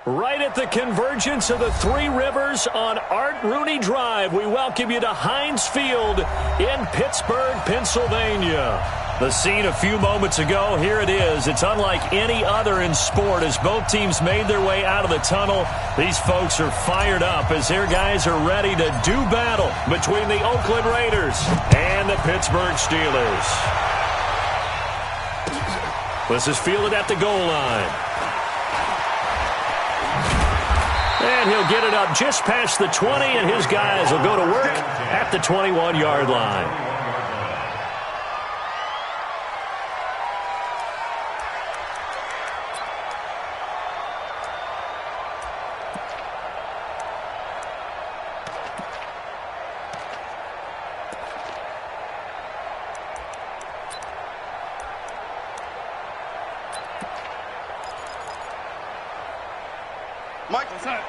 Right at the convergence of the Three Rivers on Art Rooney Drive, we welcome you to Heinz Field in Pittsburgh, Pennsylvania. The scene a few moments ago, here it is. It's unlike any other in sport as both teams made their way out of the tunnel. These folks are fired up as their guys are ready to do battle between the Oakland Raiders and the Pittsburgh Steelers. This is fielded at the goal line. And he'll get it up just past the 20, and his guys will go to work at the 21-yard line. Mike, what's up?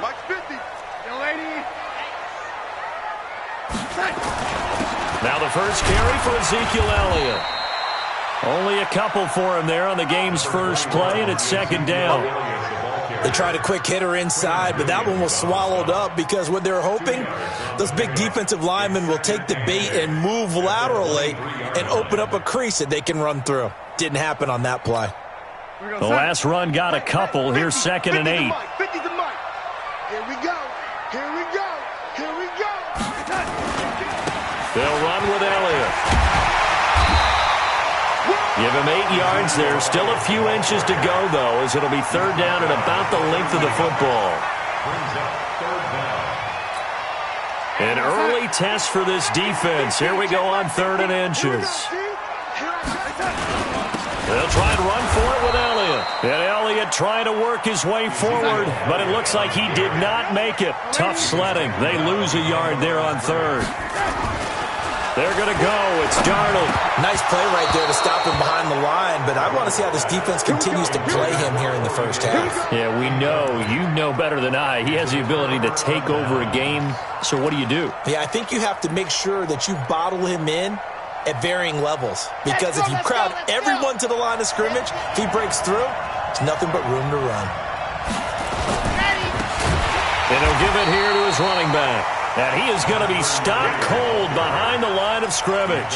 Mike 50. Yo, lady. Now the first carry for Ezekiel Elliott. Only a couple for him there on the game's first play, and it's second down. They tried a quick hitter inside, but that one was swallowed up because what they're hoping, those big defensive linemen will take the bait and move laterally and open up a crease that they can run through. Didn't happen on that play. The last run got a couple. Here's 2nd and 8. 50 to Mike. Here we go. Here we go. Here we go. They'll run with Elliott. Give him 8 yards there. Still a few inches to go, though, as it'll be third down at about the length of the football. An early test for this defense. Here we go on 3rd and inches. They'll try and run for it with Elliott. And Elliott trying to work his way forward, but it looks like he did not make it. Tough sledding. They lose a yard there on 3rd. They're going to go. It's Darnold. Nice play right there to stop him behind the line, but I want to see how this defense continues to play him here in the first half. Yeah, we know. You know better than I. He has the ability to take over a game. So what do you do? Yeah, I think you have to make sure that you bottle him in at varying levels, because if you crowd everyone to the line of scrimmage, if he breaks through, it's nothing but room to run. And he'll give it here to his running back. And he is going to be stopped cold behind the line of scrimmage.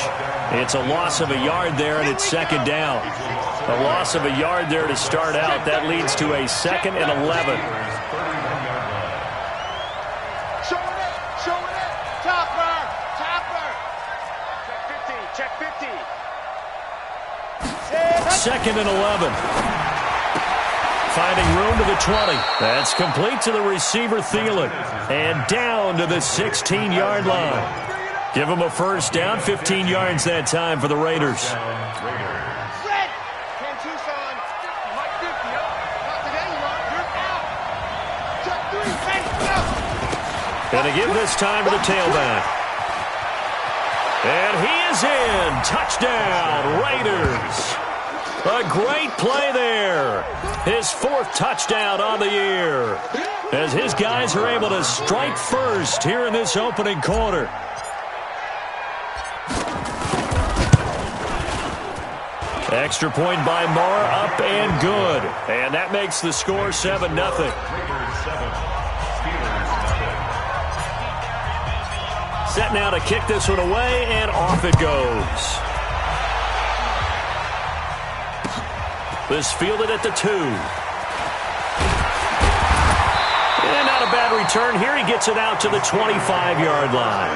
It's a loss of a yard there, and it's second down. A loss of a yard there to start out. That leads to a 2nd and 11. Show it up. Show it up. Topper. Topper. Check 50. Check 50. 2nd and 11. Finding room to the 20. That's complete to the receiver, Thielen. And down to the 16-yard line. Give him a first down, 15 yards that time for the Raiders. Red. 10 Tucson. Mike 50. Not today, you're out. Check 3. Go. Gonna give this time to the tailback. And he is in. Touchdown, Raiders. A great play there. His 4th touchdown on the year, as his guys are able to strike first here in this opening quarter. Extra point by Moore, up and good. And that makes the score 7-0. Set now to kick this one away, and off it goes. This fielded at the 2. And not a bad return here. He gets it out to the 25-yard line.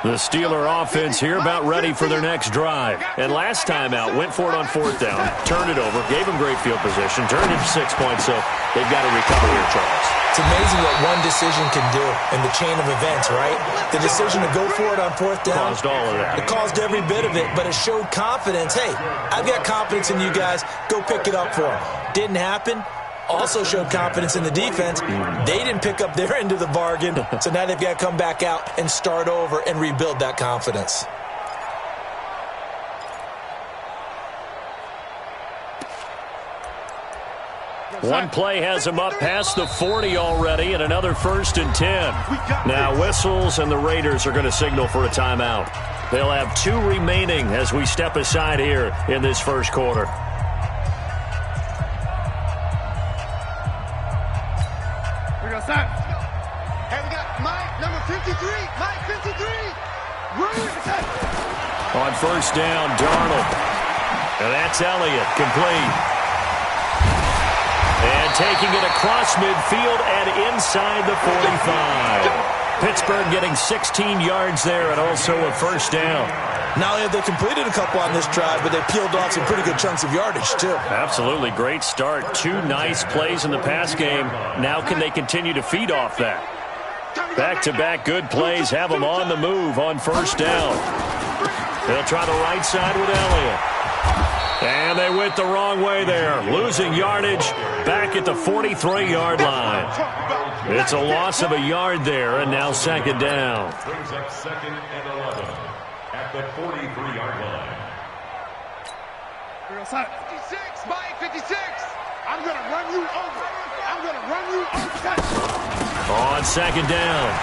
The Steeler offense here about ready for their next drive. And last time out, went for it on 4th down, turned it over, gave them great field position, turned it to 6 points, so they've got to recover here, Charles. It's amazing what one decision can do in the chain of events, right? The decision to go for it on 4th down. Caused all of that. It caused every bit of it, but it showed confidence. Hey, I've got confidence in you guys. Go pick it up for them. Didn't happen. Also showed confidence in the defense. They didn't pick up their end of the bargain, so now they've got to come back out and start over and rebuild that confidence. One play has them up past the 40 already, and another 1st and 10. Now whistles, and the Raiders are going to signal for a timeout. They'll have 2 remaining as we step aside here in this first quarter. We go, start. Hey, we got Mike, number 53. Mike, 53. On first down, Darnold. And that's Elliott, complete. And taking it across midfield and inside the 45. Pittsburgh getting 16 yards there and also a first down. Not only have they completed a couple on this drive, but they peeled off some pretty good chunks of yardage, too. Absolutely. Great start. 2 nice plays in the pass game. Now can they continue to feed off that? Back-to-back good plays have them on the move on first down. They'll try the right side with Elliott. And they went the wrong way there. Losing yardage back at the 43-yard line. It's a loss of a yard there, and now second down. Brings up 2nd and 11 at the 43-yard line. 56, Mike, 56. I'm going to run you over. I'm going to run you over. On second down,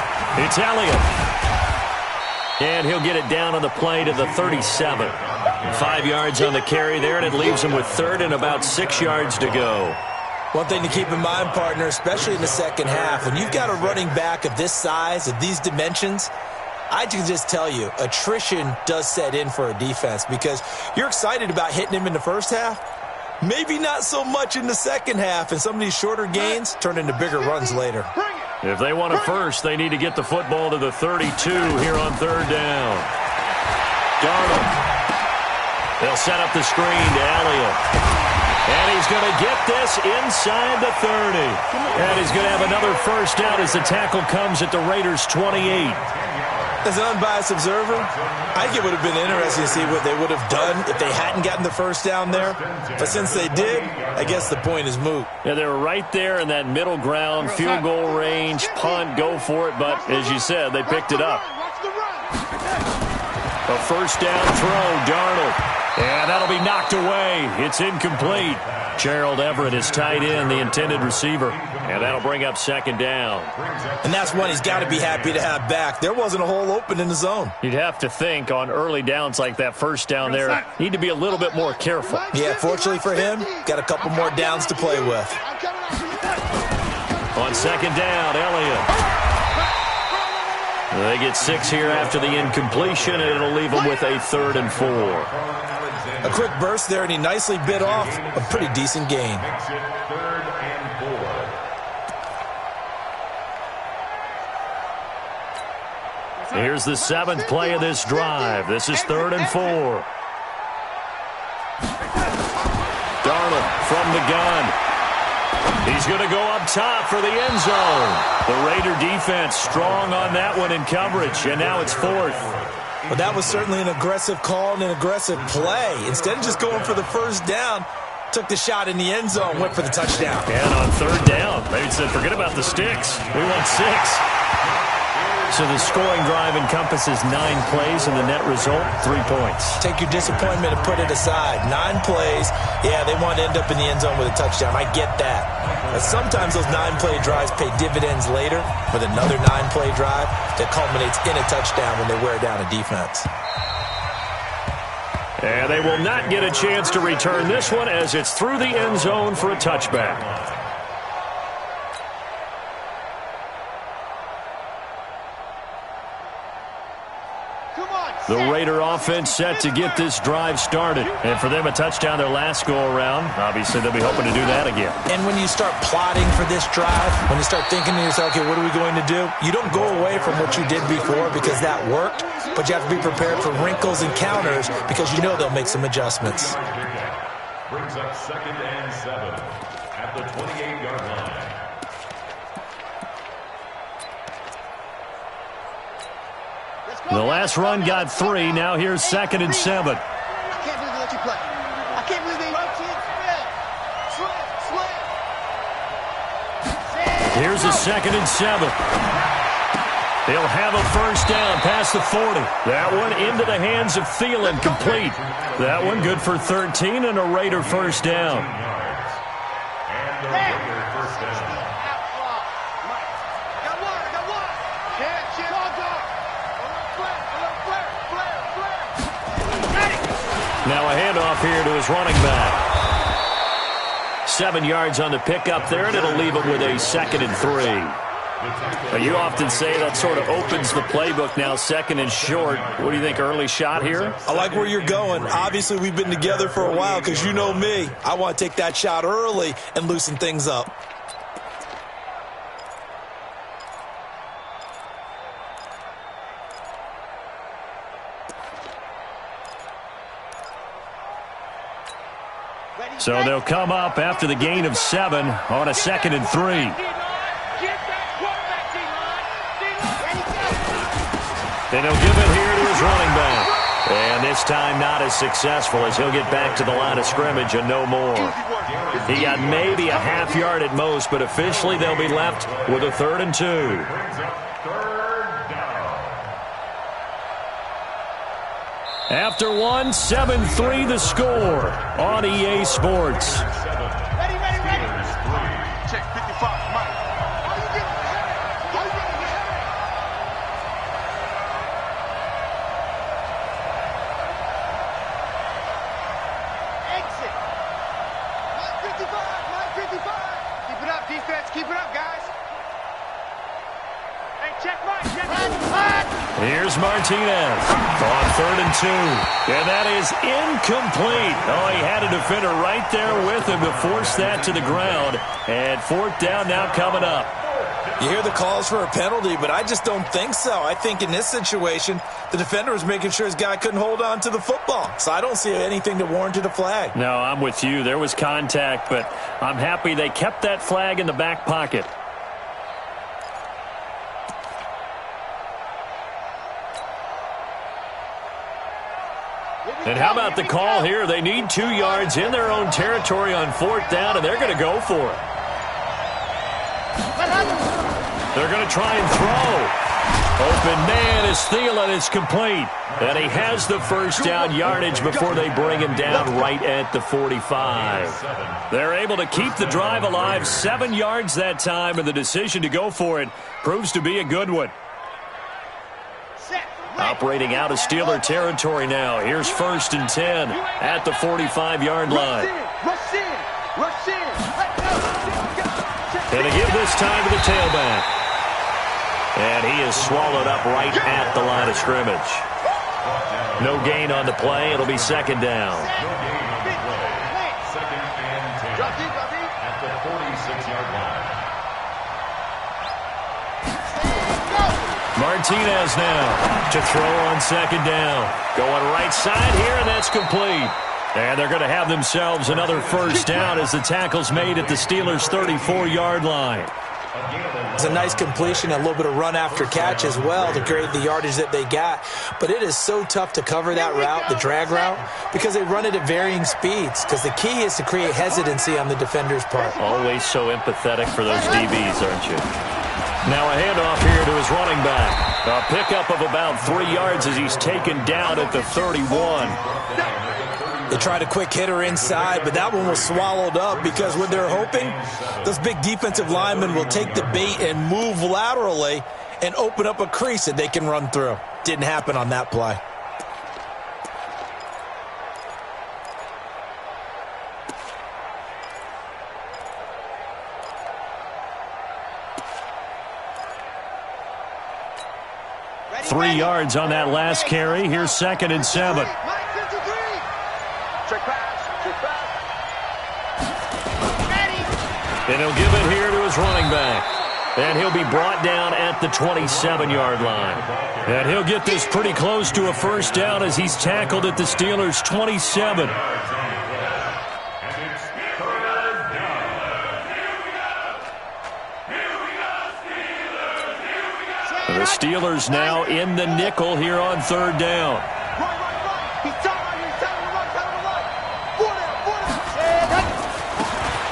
it's Elliott. And he'll get it down on the play to the 37. 5 yards on the carry there, and it leaves him with 3rd and about 6 yards to go. One thing to keep in mind, partner, especially in the second half, when you've got a running back of this size, of these dimensions, I can just tell you, attrition does set in for a defense because you're excited about hitting him in the first half, maybe not so much in the second half, and some of these shorter gains turn into bigger runs later. If they want a first, they need to get the football to the 32 here on 3rd down. Darnold. They'll set up the screen to Elliott. And he's going to get this inside the 30. And he's going to have another first down as the tackle comes at the Raiders' 28. As an unbiased observer, I think it would have been interesting to see what they would have done if they hadn't gotten the first down there. But since they did, I guess the point is moot. Yeah, they were right there in that middle ground, field goal range, punt, go for it. But as you said, they picked it up. A first down throw, Darnold. And that'll be knocked away. It's incomplete. Gerald Everett is tight end, the intended receiver. And that'll bring up second down. And that's one he's got to be happy to have back. There wasn't a hole open in the zone. You'd have to think on early downs like that first down there, need to be a little bit more careful. Yeah, fortunately for him, got a couple more downs to play with. On second down, Elliott. They get 6 here after the incompletion, and it'll leave them with a 3rd and 4. A quick burst there, and he nicely bit off a pretty decent gain. Makes it 3rd and 4. Here's the 7th play of this drive. This is 3rd and 4. Darnold from the gun. He's going to go up top for the end zone. The Raider defense strong on that one in coverage, and now it's 4th. Well, that was certainly an aggressive call and an aggressive play. Instead of just going for the first down, took the shot in the end zone, went for the touchdown. And on 3rd down, they said, forget about the sticks. We want 6. So the scoring drive encompasses 9 plays, and the net result, 3 points. Take your disappointment and put it aside. 9 plays, yeah, they want to end up in the end zone with a touchdown. I get that. But sometimes those 9-play drives pay dividends later with another 9-play drive that culminates in a touchdown when they wear down a defense. And they will not get a chance to return this one as it's through the end zone for a touchback. The Raider offense set to get this drive started. And for them, a touchdown their last go-around. Obviously, they'll be hoping to do that again. And when you start plotting for this drive, when you start thinking to yourself, okay, what are we going to do? You don't go away from what you did before because that worked, but you have to be prepared for wrinkles and counters because you know they'll make some adjustments. Brings up 2nd and 7 at the 28-yard line. The last run got 3. Now here's 2nd and 7. I can't believe they let you play. I can't believe they let you play. Here's a 2nd and 7. They'll have a first down past the 40. That one into the hands of Thielen, complete. That one good for 13 and a Raider first down. And the first down. Now a handoff here to his running back. 7 yards on the pickup there, and it'll leave him with a 2nd and 3. You often say that sort of opens the playbook now, 2nd and short. What do you think, early shot here? I like where you're going. Obviously, we've been together for a while because you know me. I want to take that shot early and loosen things up. So they'll come up after the gain of 7 on a 2nd and 3. And he'll give it here to his running back. And this time not as successful as he'll get back to the line of scrimmage and no more. He got maybe a half yard at most, but officially they'll be left with a 3rd and 2. After 1, 7-3 the score on EA Sports. Ready. Check 55, Mike. How you getting exit. Mike 55. Keep it up, defense. Keep it up, guys. Hey, check Mike. Here's Martinez on 3rd and 2. And that is incomplete. Oh, he had a defender right there with him to force that to the ground. And 4th down now coming up. You hear the calls for a penalty, but I just don't think so. I think in this situation, the defender was making sure his guy couldn't hold on to the football. So I don't see anything that warranted a flag. No, I'm with you. There was contact, but I'm happy they kept that flag in the back pocket. And how about the call here? They need 2 yards in their own territory on 4th down, and they're going to go for it. They're going to try and throw. Open man is Thielen. It's complete. And he has the 1st down yardage before they bring him down right at the 45. They're able to keep the drive alive, 7 yards that time, and the decision to go for it proves to be a good one. Operating out of Steeler territory now. Here's 1st and 10 at the 45-yard line. Rush in. And they give this time to the tailback. And he is swallowed up right at the line of scrimmage. No gain on the play. It'll be 2nd down. Second and 10 at the 46-yard line. Martinez now to throw on 2nd down. Going right side here, and that's complete. And they're going to have themselves another 1st down as the tackle's made at the Steelers' 34-yard line. It's a nice completion, a little bit of run after catch as well to create the yardage that they got. But it is so tough to cover that route, the drag route, because they run it at varying speeds. Because the key is to create hesitancy on the defender's part. Always so empathetic for those DBs, aren't you? Now a handoff here to his running back. A pickup of about 3 yards as he's taken down at the 31. They tried a quick hitter inside, but that one was swallowed up because what they're hoping, those big defensive linemen will take the bait and move laterally and open up a crease that they can run through. Didn't happen on that play. Three yards on that last carry. Here's 2nd and 7. And he'll give it here to his running back. And he'll be brought down at the 27-yard line. And he'll get this pretty close to a 1st down as he's tackled at the Steelers' 27. The Steelers now in the nickel here on 3rd down.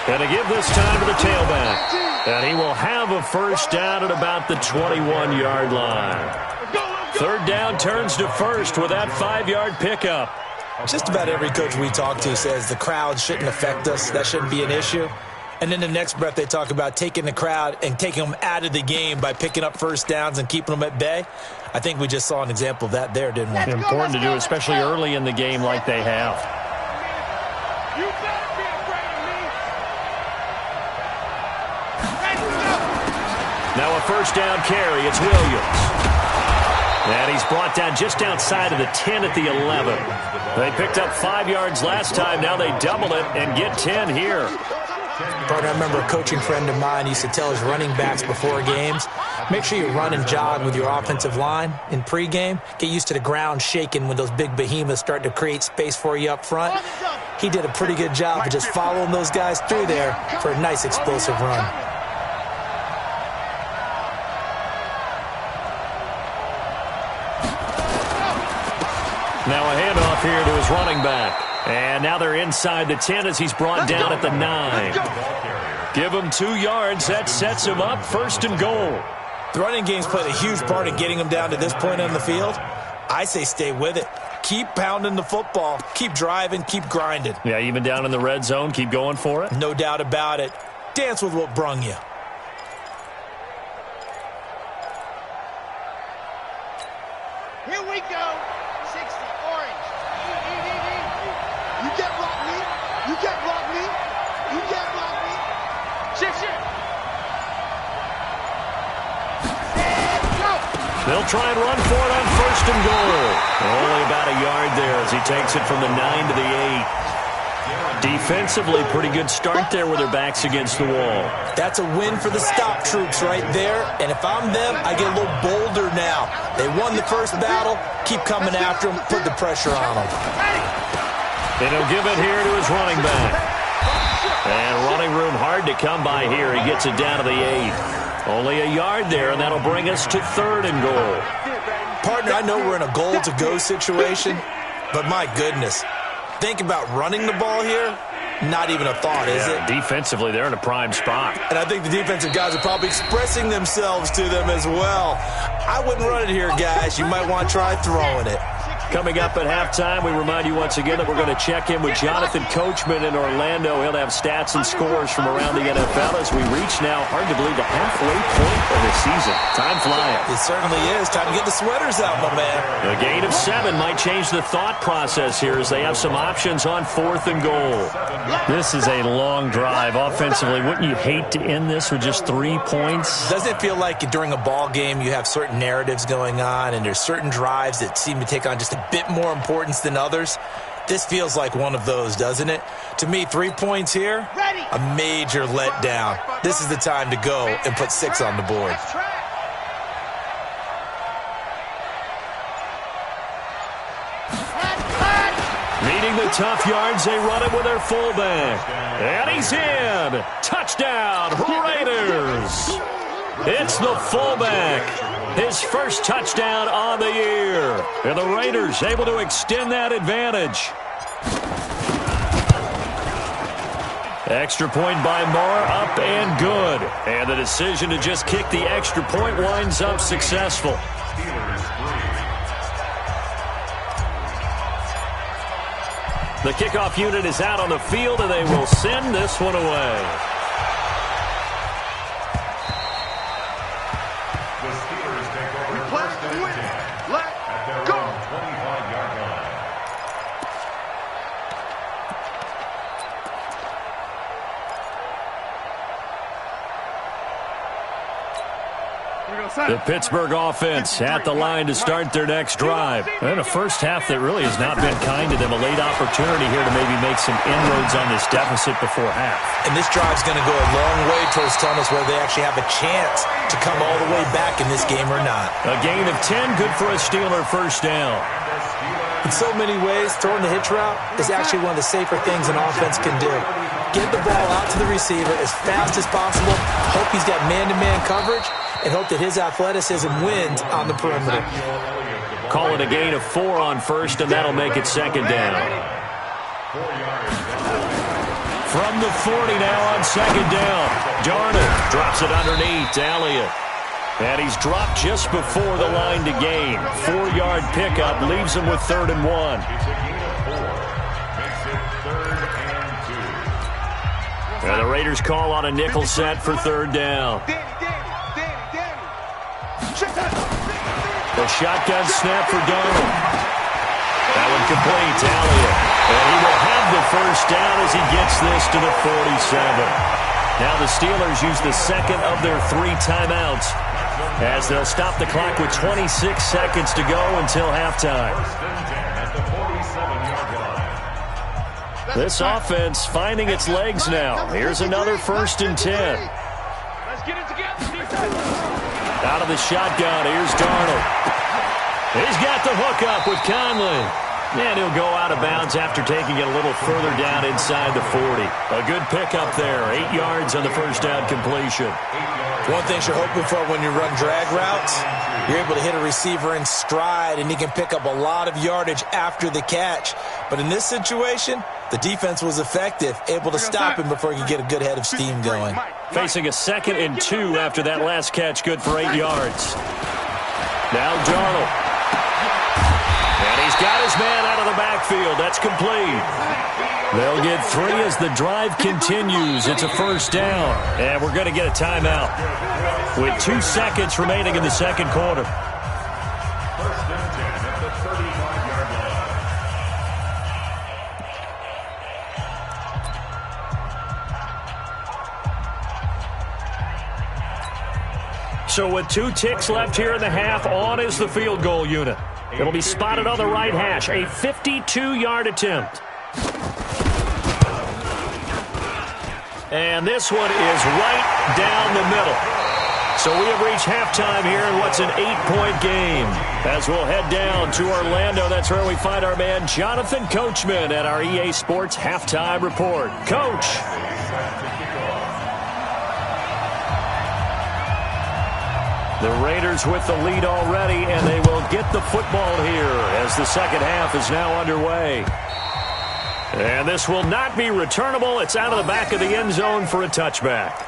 And to give this time to the tailback. And he will have a 1st down at about the 21-yard line. 3rd down turns to 1st with that 5-yard pickup. Just about every coach we talk to says the crowd shouldn't affect us. That shouldn't be an issue. And then the next breath they talk about taking the crowd and taking them out of the game by picking up first downs and keeping them at bay. I think we just saw an example of that there, didn't we? Important to do, especially early in the game like they have. You better be afraid of me. Now a first down carry. It's Williams. And he's brought down just outside of the 10 at the 11. They picked up 5 yards last time. Now they double it and get 10 here. Partner, I remember a coaching friend of mine used to tell his running backs before games, make sure you run and jog with your offensive line in pregame. Get used to the ground shaking when those big behemoths start to create space for you up front. He did a pretty good job of just following those guys through there for a nice explosive run. Now a handoff here to his running back. And now they're inside the 10 as he's brought down at the 9. Give him 2 yards. That sets him up 1st and goal. The running game's played a huge part in getting him down to this point on the field. I say stay with it. Keep pounding the football. Keep driving. Keep grinding. Yeah, even down in the red zone, keep going for it. No doubt about it. Dance with what brung you. Here we go. 60 orange. You can't block me. You can't block me. You can't block me. Shit. And go. They'll try and run for it on 1st and goal. Only about a yard there as he takes it from the 9 to the 8. Defensively, pretty good start there with their backs against the wall. That's a win for the stop troops right there. And if I'm them, I get a little bolder now. They won the first battle. Keep coming after them. Put the pressure on them. And he'll give it here to his running back. And running room hard to come by here. He gets it down to the 8. Only a yard there, and that'll bring us to 3rd and goal. Partner, I know we're in a goal-to-go situation, but my goodness. Think about running the ball here. Not even a thought, is it? Defensively, they're in a prime spot. And I think the defensive guys are probably expressing themselves to them as well. I wouldn't run it here, guys. You might want to try throwing it. Coming up at halftime, we remind you once again that we're going to check in with Jonathan Coachman in Orlando. He'll have stats and scores from around the NFL as we reach now, hard to believe, the halfway point of the season. Time flying. It certainly is. Time to get the sweaters out, my man. A gain of 7 might change the thought process here as they have some options on 4th and goal. This is a long drive. Offensively, wouldn't you hate to end this with just 3 points? Doesn't it feel like during a ball game you have certain narratives going on and there's certain drives that seem to take on just a bit more importance than others? This feels like one of those, doesn't it? To me, 3 points here, a major letdown. This is the time to go and put 6 on the board. Needing the tough yards, they run it with their fullback. And he's in. Touchdown, Raiders. It's the fullback. His first touchdown on the year. And the Raiders able to extend that advantage. Extra point by Moore, up and good. And the decision to just kick the extra point winds up successful. The kickoff unit is out on the field, and they will send this one away. The Steelers take over first and 10 at their own 25-yard line. The Pittsburgh offense at the line to start their next drive. And a first half that really has not been kind to them. A late opportunity here to maybe make some inroads on this deficit before half. And this drive's going to go a long way towards telling us whether they actually have a chance to come all the way back in this game or not. A gain of 10, good for a Steeler first down. In so many ways, throwing the hitch route is actually one of the safer things an offense can do. Get the ball out to the receiver as fast as possible, hope he's got man-to-man coverage, and hope that his athleticism wins on the perimeter. Call it a gain of 4 on first, and that'll make it second down. From the 40 now on second down. Darnold drops it underneath to Elliott. And he's dropped just before the line to gain. 4-yard pickup leaves him with 3rd and 1. And the Raiders call on a nickel set for third down. The shotgun snap for Darnold. That one complete to Elliott. And he will have the first down as he gets this to the 47. Now the Steelers use the second of their 3 timeouts as they'll stop the clock with 26 seconds to go until halftime. This offense finding its legs now. Here's another 1st and 10. Let's get it together. Out of the shotgun, here's Darnold. He's got the hookup with Conley. And he'll go out of bounds after taking it a little further down inside the 40. A good pickup there. 8 yards on the first down completion. One thing you're hoping for when you run drag routes, you're able to hit a receiver in stride, and he can pick up a lot of yardage after the catch. But in this situation, the defense was effective, able to stop him before he could get a good head of steam going. Facing a 2nd and 2 after that last catch, good for 8 yards. Now Darnold. And he's got his man out of the backfield. That's complete. They'll get 3 as the drive continues. It's a first down. And we're going to get a timeout with 2 seconds remaining in the second quarter. First and 10 at the 35-yard line. So with 2 ticks left here in the half, on is the field goal unit. It'll be spotted on the right hash, a 52-yard attempt. And this one is right down the middle. So we have reached halftime here in what's an 8-point game. As we'll head down to Orlando, that's where we find our man Jonathan Coachman at our EA Sports Halftime Report. Coach. The Raiders with the lead already, and they will get the football here as the second half is now underway. And this will not be returnable. It's out of the back of the end zone for a touchback.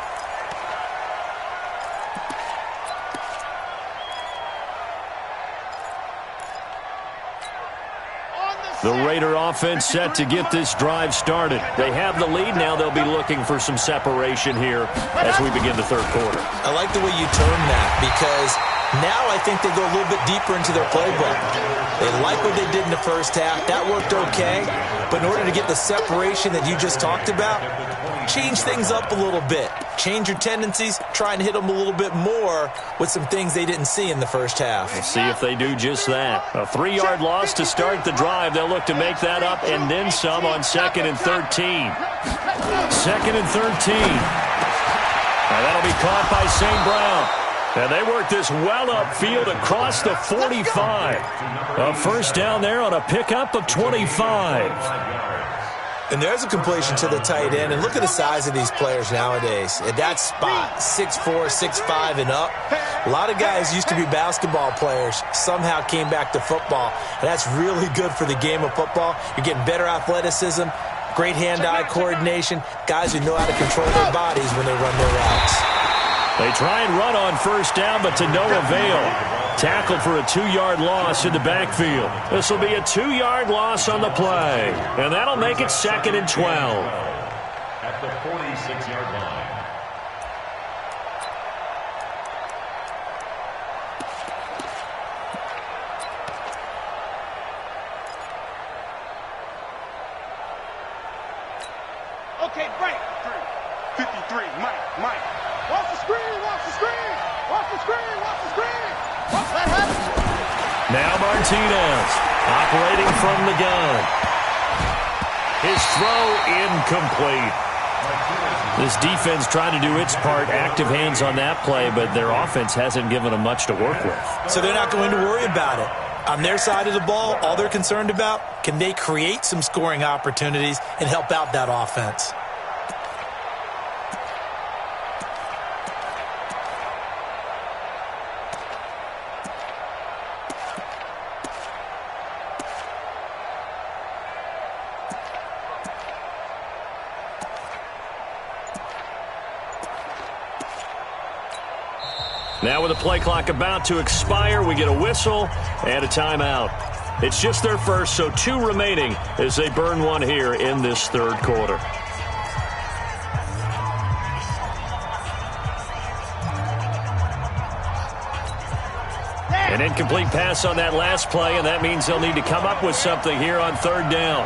The Raider offense set to get this drive started. They have the lead. Now they'll be looking for some separation here as we begin the third quarter. I like the way you term that, because now I think they go a little bit deeper into their playbook. They like what they did in the first half. That worked okay. But in order to get the separation that you just talked about, change things up a little bit. Change your tendencies. Try and hit them a little bit more with some things they didn't see in the first half. We'll see if they do just that. A 3-yard loss to start the drive. They'll look to make that up and then some on 2nd and 13. 2nd and 13. And that'll be caught by St. Brown. And they work this well upfield across the 45. A first down there on a pickup of 25. And there's a completion to the tight end. And look at the size of these players nowadays. At that spot, 6'4", 6'5", and up. A lot of guys used to be basketball players, somehow came back to football. And that's really good for the game of football. You're getting better athleticism, great hand-eye coordination, guys who know how to control their bodies when they run their routes. They try and run on first down, but to no avail. Tackled for a 2-yard loss in the backfield. This will be a 2-yard loss on the play. And that'll make it 2nd and 12. At the 46-yard line. Okay, break. 53, Mike. Watch the screen, watch the screen. Watch the screen, watch the screen. Watch that happen. Now Martinez operating from the gun. His throw incomplete. This defense trying to do its part, active hands on that play, but their offense hasn't given them much to work with. So they're not going to worry about it. On their side of the ball, all they're concerned about, can they create some scoring opportunities and help out that offense? Now with the play clock about to expire, we get a whistle and a timeout. It's just their first, so 2 remaining as they burn one here in this third quarter. An incomplete pass on that last play, and that means they'll need to come up with something here on third down.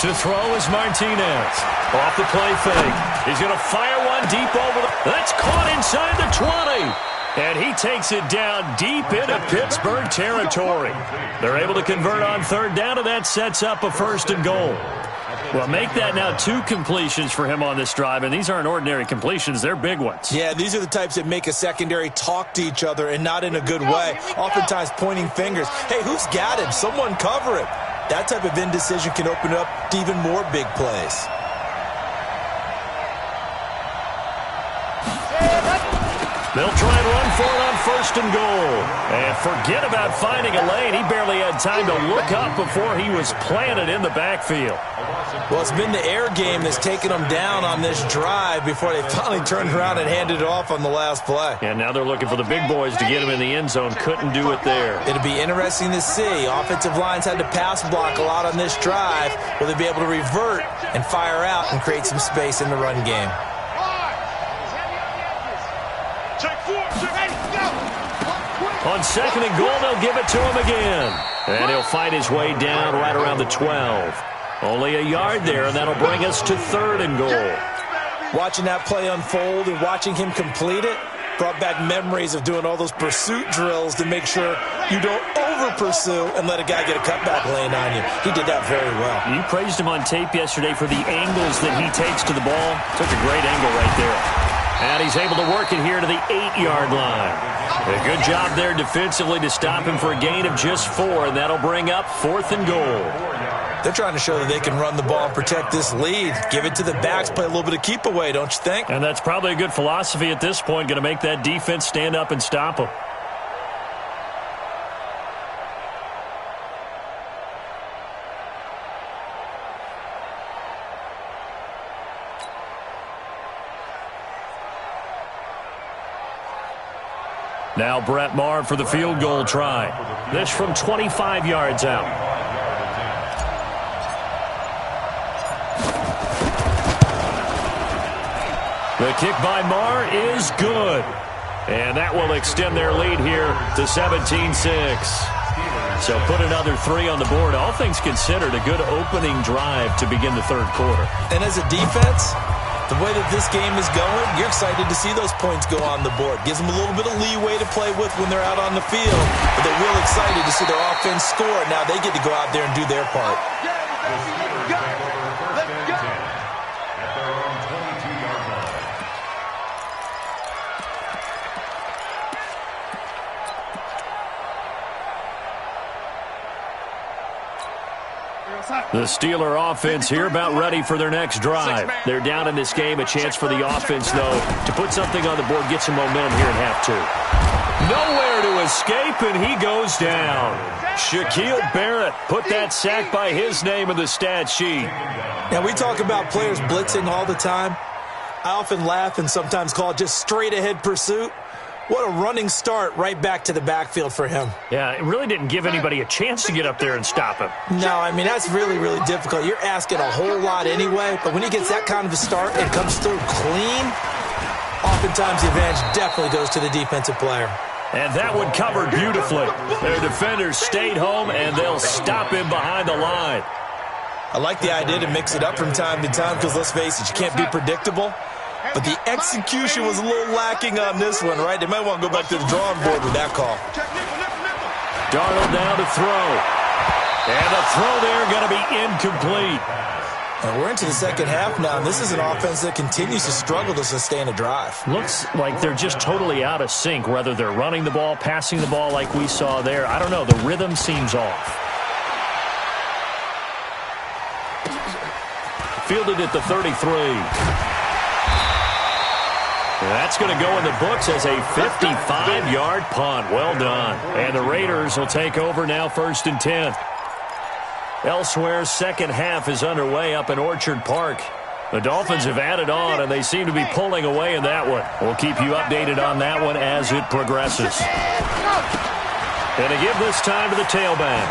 To throw is Martinez. Off the play fake. He's going to fire one deep over the... That's caught inside the 20. And he takes it down deep into Pittsburgh territory. They're able to convert on third down, and that sets up a 1st and goal. Well, make that now 2 completions for him on this drive, and these aren't ordinary completions. They're big ones. Yeah, these are the types that make a secondary talk to each other and not in a good way, oftentimes pointing fingers. Hey, who's got him? Someone cover him. That type of indecision can open up to even more big plays. They'll try and run for it on 1st and goal. And forget about finding a lane. He barely had time to look up before he was planted in the backfield. Well, it's been the air game that's taken them down on this drive before they finally turned around and handed it off on the last play. And now they're looking for the big boys to get him in the end zone. Couldn't do it there. It'll be interesting to see. Offensive lines had to pass block a lot on this drive. Will they be able to revert and fire out and create some space in the run game? On 2nd and goal, they'll give it to him again. And he'll fight his way down right around the 12. Only a yard there, and that'll bring us to 3rd and goal. Watching that play unfold and watching him complete it brought back memories of doing all those pursuit drills to make sure you don't over-pursue and let a guy get a cutback lane on you. He did that very well. You praised him on tape yesterday for the angles that he takes to the ball. Took a great angle right there. And he's able to work it here to the 8-yard line. A good job there defensively to stop him for a gain of just 4, and that'll bring up 4th and goal. They're trying to show that they can run the ball and protect this lead. Give it to the backs, play a little bit of keep away, don't you think? And that's probably a good philosophy at this point, going to make that defense stand up and stop him. Now Brett Maher for the field goal try. This from 25 yards out. The kick by Maher is good. And that will extend their lead here to 17-6. So put another 3 on the board. All things considered, a good opening drive to begin the 3rd quarter. And as a defense, the way that this game is going, you're excited to see those points go on the board. Gives them a little bit of leeway to play with when they're out on the field. But they're real excited to see their offense score. Now they get to go out there and do their part. The Steeler offense here about ready for their next drive. They're down in this game. A chance for the offense, though, to put something on the board, get some momentum here in half 2. Nowhere to escape, and he goes down. Shaquille Barrett put that sack by his name in the stat sheet. Now, we talk about players blitzing all the time. I often laugh and sometimes call it just straight-ahead pursuit. What a running start right back to the backfield for him. Yeah, it really didn't give anybody a chance to get up there and stop him. No, I mean, that's really, really difficult. You're asking a whole lot anyway, but when he gets that kind of a start and comes through clean, oftentimes the advantage definitely goes to the defensive player. And that one covered beautifully. Their defenders stayed home, and they'll stop him behind the line. I like the idea to mix it up from time to time because, let's face it, you can't be predictable. But the execution was a little lacking on this one, right? They might want to go back to the drawing board with that call. Darnold down to throw. And the throw there going to be incomplete. And we're into the second half now, and this is an offense that continues to struggle to sustain a drive. Looks like they're just totally out of sync, whether they're running the ball, passing the ball like we saw there. I don't know. The rhythm seems off. Fielded at the 33. That's going to go in the books as a 55-yard punt. Well done. And the Raiders will take over now 1st and 10. Elsewhere, second half is underway up in Orchard Park. The Dolphins have added on, and they seem to be pulling away in that one. We'll keep you updated on that one as it progresses. And to give this time to the tailback.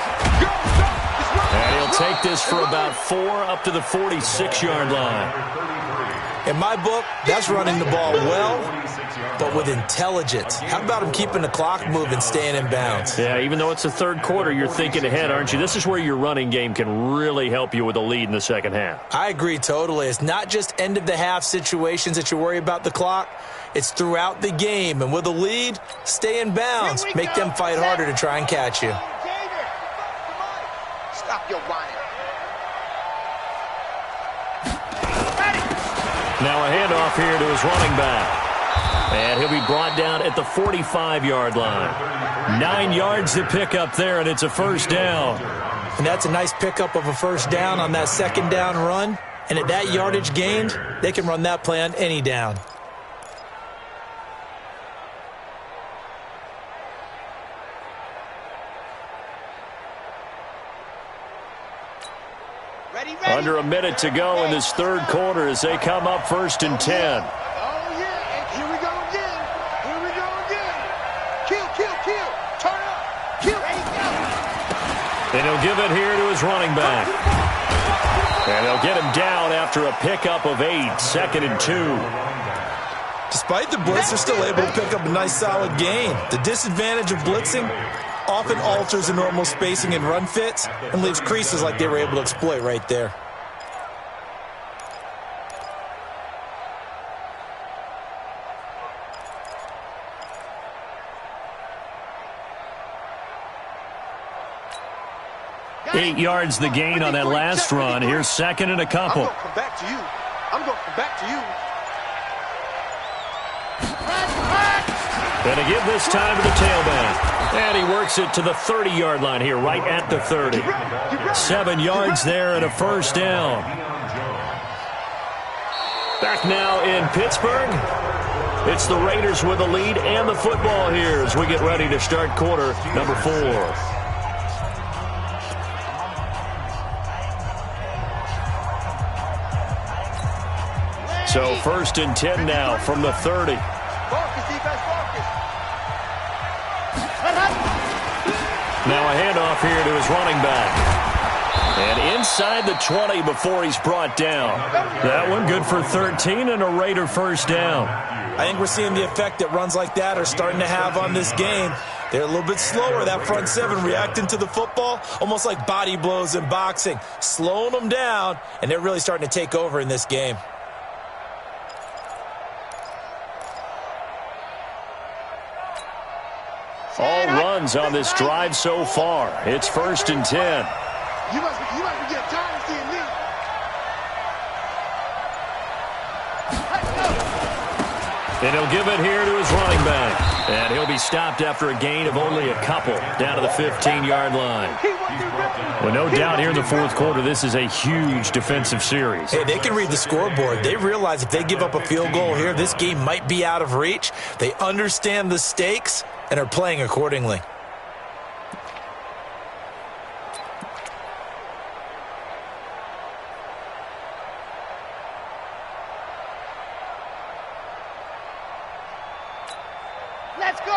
And he'll take this for about 4 up to the 46-yard line. In my book, that's running the ball well, but with intelligence. How about him keeping the clock moving, staying in bounds? Yeah, even though it's the third quarter, you're thinking ahead, aren't you? This is where your running game can really help you with a lead in the second half. I agree totally. It's not just end-of-the-half situations that you worry about the clock. It's throughout the game. And with a lead, stay in bounds. Make them fight harder to try and catch you. Stop your whining. Now a handoff here to his running back. And he'll be brought down at the 45-yard line. 9 yards to pick up there, and it's a first down. And that's a nice pickup of a first down on that second down run. And at that yardage gained, they can run that play on any down. Under a minute to go in this third quarter as they come up 1st and 10. Oh, yeah. And here we go again. Here we go again. Kill, kill, kill. Turn up. Kill. And he'll give it here to his running back. And they'll get him down after a pickup of 8, 2nd and 2. Despite the blitz, they're still able to pick up a nice solid gain. The disadvantage of blitzing often alters the normal spacing and run fits and leaves creases like they were able to exploit right there. Eight yards the gain on that last run. Here's 2nd and a couple. I'm going to come back to you. I'm going to come back to you. And to give this time to the tailback. And he works it to the 30-yard line here, right at the 30. 7 yards there and a first down. Back now in Pittsburgh. It's the Raiders with the lead and the football here as we get ready to start quarter number 4. So 1st and 10 now from the 30. Now a handoff here to his running back. And inside the 20 before he's brought down. That one good for 13 and a Raider first down. I think we're seeing the effect that runs like that are starting to have on this game. They're a little bit slower, that front 7 reacting to the football, almost like body blows in boxing, slowing them down, and they're really starting to take over in this game. All runs on this drive so far. It's 1st and 10. You must be getting tired of seeing me. And he'll give it here to his running back. And he'll be stopped after a gain of only a couple down to the 15-yard line. Well, no doubt here in the fourth quarter, this is a huge defensive series. Hey, they can read the scoreboard. They realize if they give up a field goal here, this game might be out of reach. They understand the stakes and are playing accordingly.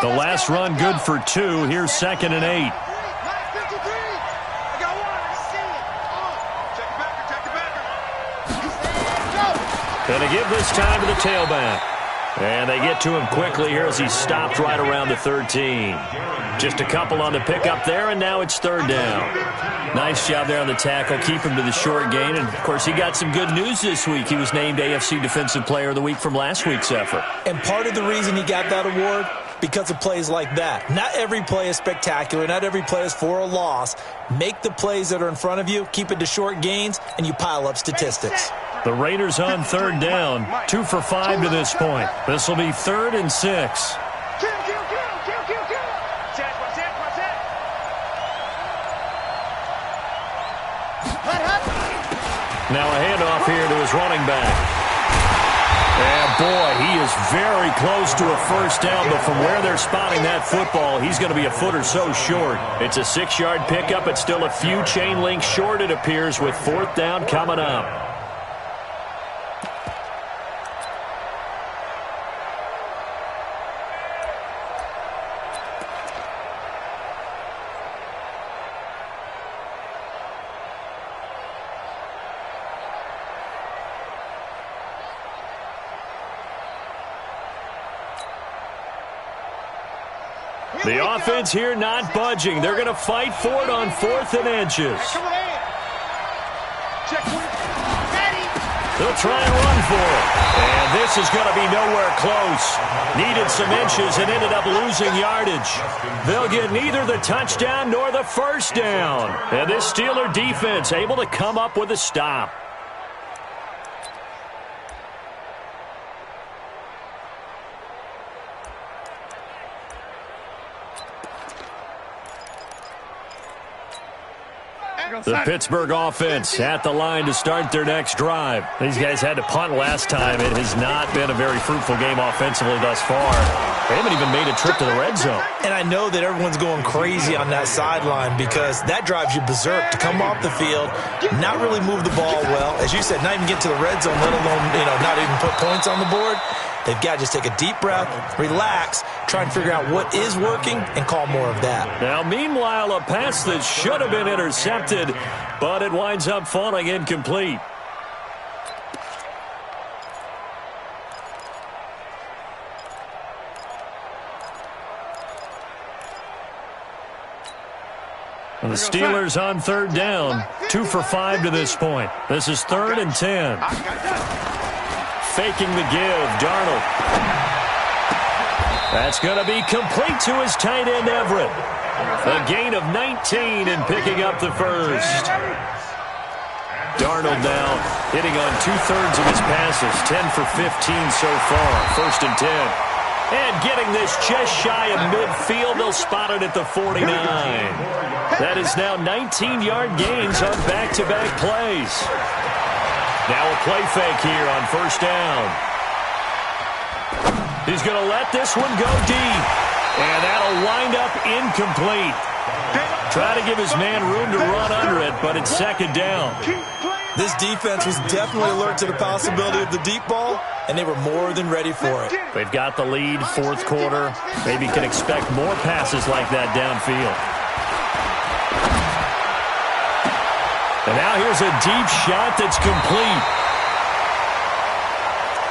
The last run good for 2. Here's 2nd and 8. And to give this time to the tailback. And they get to him quickly here as he's stopped right around the 13. Just a couple on the pickup there, and now it's 3rd down. Nice job there on the tackle. Keep him to the short gain. And, of course, he got some good news this week. He was named AFC Defensive Player of the Week from last week's effort. And part of the reason he got that award, because of plays like that. Not every play is spectacular. Not every play is for a loss. Make the plays that are in front of you, keep it to short gains, and you pile up statistics. The Raiders on 3rd down. 2 for 5 to this point. This will be 3rd and 6. Now a handoff here to his running back. And, boy, he is very close to a first down, but from where they're spotting that football, he's going to be a foot or so short. It's a 6-yard pickup. It's still a few chain links short, it appears, with 4th down coming up. The offense here not budging. They're going to fight for it on 4th and inches. They'll try and run for it. And this is going to be nowhere close. Needed some inches and ended up losing yardage. They'll get neither the touchdown nor the first down. And this Steeler defense able to come up with a stop. The Pittsburgh offense at the line to start their next drive. These guys had to punt last time. It has not been a very fruitful game offensively thus far. They haven't even made a trip to the red zone. And I know that everyone's going crazy on that sideline because that drives you berserk to come off the field, not really move the ball well. As you said, not even get to the red zone, let alone, not even put points on the board. They've got to just take a deep breath, relax, try and figure out what is working, and call more of that. Now, meanwhile, a pass that should have been intercepted, but it winds up falling incomplete. The Steelers on 3rd down, 2 for 5 to this point. This is 3rd and 10. Faking the give, Darnold. That's going to be complete to his tight end, Everett. A gain of 19 and picking up the first. Darnold now hitting on 2/3 of his passes, 10 for 15 so far. 1st and 10. And getting this just shy of midfield, they'll spot it at the 49. That is now 19-yard gains on back-to-back plays. Now a play fake here on 1st down. He's going to let this one go deep. And that'll wind up incomplete. Try to give his man room to run under it, but it's 2nd down. This defense was definitely alert to the possibility of the deep ball, and they were more than ready for it. They've got the lead, 4th quarter. Maybe can expect more passes like that downfield. And now here's a deep shot that's complete.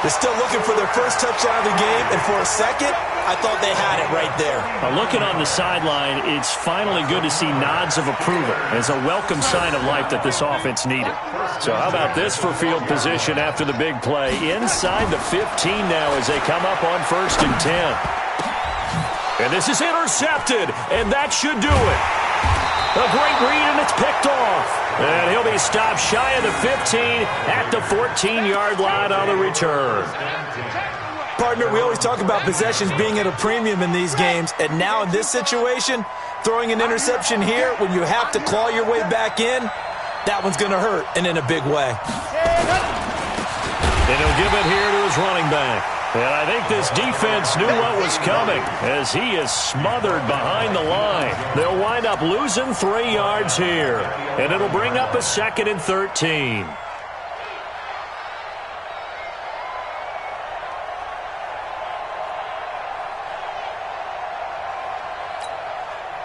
They're still looking for their first touchdown of the game, and for a second, I thought they had it right there. Now looking on the sideline, it's finally good to see nods of approval. It's a welcome sign of life that this offense needed. So how about this for field position after the big play? Inside the 15 now as they come up on 1st and 10. And this is intercepted, and that should do it. A great read, and it's picked off. And he'll be stopped shy of the 15 at the 14-yard line on the return. Partner, we always talk about possessions being at a premium in these games, and now in this situation, throwing an interception here when you have to claw your way back in, that one's going to hurt, and in a big way. And he'll give it here to his running back. And I think this defense knew what was coming as he is smothered behind the line. They'll wind up losing 3 yards here. And it'll bring up a 2nd and 13.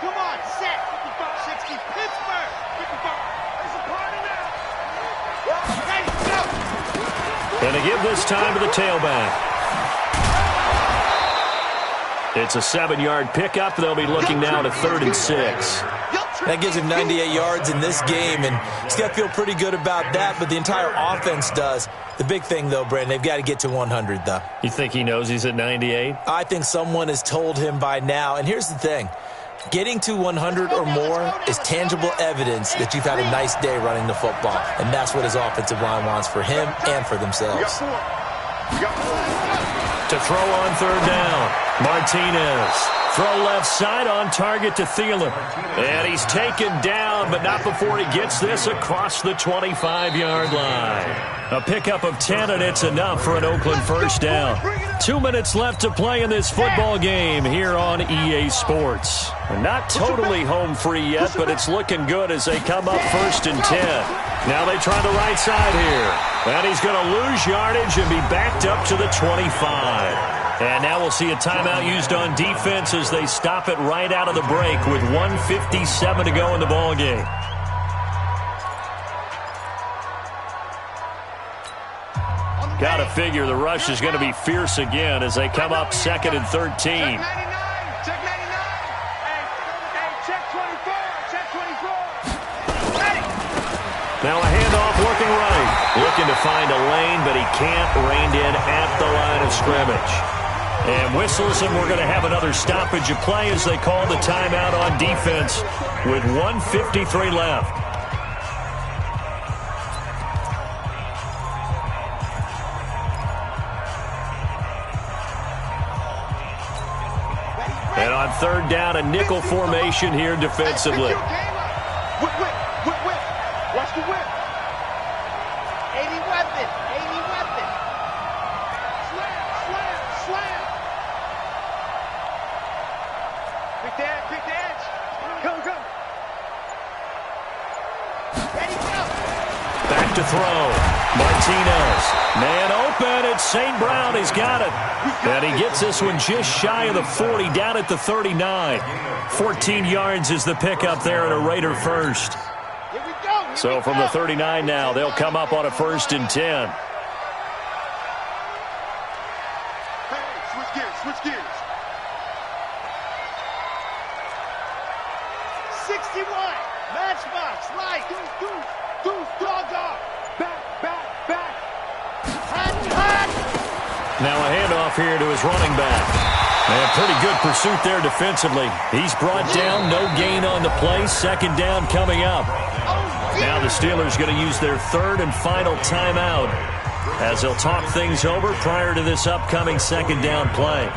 Come on, set. 55-60, Pittsburgh. 55. There's a party now. Ready, go. And to give this time to the tailback. It's a 7-yard pickup. They'll be looking now to 3rd and 6. That gives him 98 yards in this game, and he's got to feel pretty good about that, but the entire offense does. The big thing, though, Brandon, they've got to get to 100, though. You think he knows he's at 98? I think someone has told him by now, and here's the thing. Getting to 100 or more is tangible evidence that you've had a nice day running the football, and that's what his offensive line wants for him and for themselves. To throw on 3rd down, Martinez. Throw left side on target to Thielen. And he's taken down, but not before he gets this across the 25-yard line. A pickup of 10, and it's enough for an Oakland first down. 2 minutes left to play in this football game here on EA Sports. Not totally home free yet, but it's looking good as they come up 1st and 10. Now they try the right side here. And he's going to lose yardage and be backed up to the 25. And now we'll see a timeout used on defense as they stop it right out of the break with 1:57 to go in the ballgame. Got to figure the rush is going to be fierce again as they come up 2nd and 13. Check 24. Ready. Now a handoff working right. Looking to find a lane, but he can't. Reined in at the line of scrimmage. And whistles, and we're going to have another stoppage of play as they call the timeout on defense with 1:53 left. And on third down, a nickel formation here defensively. Whip. Watch the whip. 80 weapon. Slam. Quick edge. Go. Ready, go. Back to throw. Martinez. Man open. It's St. Brown. He's got it. And he gets this one just shy of the 40, down at the 39. 14 yards is the pickup there, and a Raider first. Here we go. So from the 39 now, they'll come up on a 1st and 10. Hey, switch gears. 61. Matchbox. Right. Deuce. Dog. Back. Hot. Now a handoff here to his running back. And pretty good pursuit there defensively. He's brought down, no gain on the play. 2nd down coming up. Now the Steelers going to use their 3rd and final timeout as they'll talk things over prior to this upcoming 2nd down play.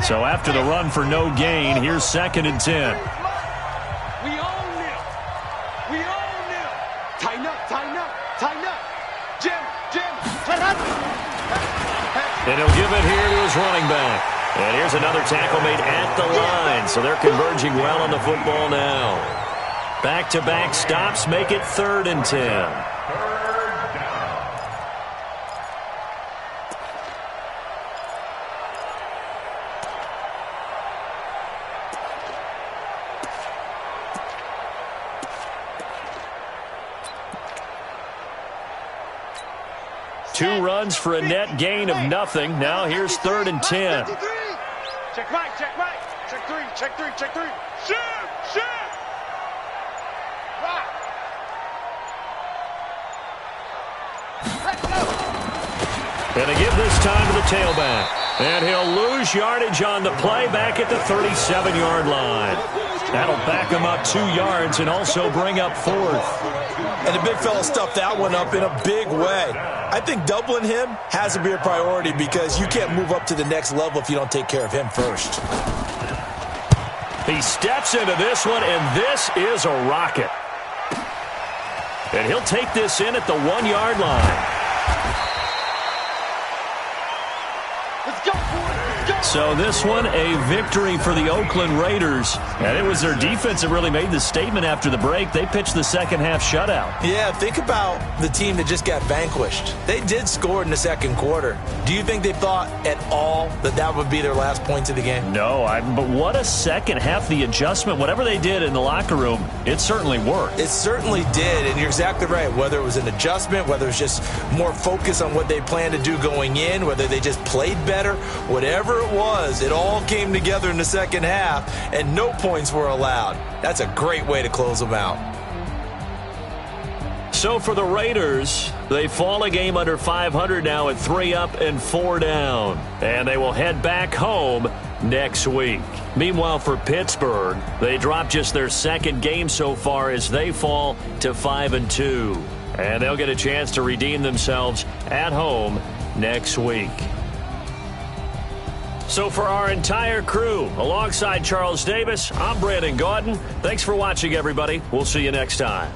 So after the run for no gain, here's 2nd and 10. We own them. Tighten up. Jim. And he'll give it here to his running back. And here's another tackle made at the line. So they're converging well on the football now. Back-to-back stops make it 3rd and 10. Two runs for a net gain of nothing. Now here's 3rd and 10. Check right. Check three. Shoot. Rock. Let's go. And they give this time to the tailback. And he'll lose yardage on the play back at the 37-yard line. That'll back him up 2 yards and also bring up 4th. And the big fella stuffed that one up in a big way. I think doubling him has to be a priority because you can't move up to the next level if you don't take care of him first. He steps into this one, and this is a rocket. And he'll take this in at the 1-yard line. Let's go. So this one, a victory for the Oakland Raiders. And it was their defense that really made the statement after the break. They pitched the second-half shutout. Yeah, think about the team that just got vanquished. They did score in the 2nd quarter. Do you think they thought at all that that would be their last points of the game? No, but what a second half. The adjustment, whatever they did in the locker room, it certainly worked. It certainly did, and you're exactly right. Whether it was an adjustment, whether it was just more focus on what they planned to do going in, whether they just played better, whatever it was, it all came together in the 2nd half, and no points were allowed. That's a great way to close them out. So for the Raiders, they fall a game under 500 now at 3 up and 4 down. And they will head back home next week. Meanwhile, for Pittsburgh, they drop just their 2nd game so far as they fall to 5-2. And they'll get a chance to redeem themselves at home next week. So for our entire crew, alongside Charles Davis, I'm Brandon Gaudin. Thanks for watching, everybody. We'll see you next time.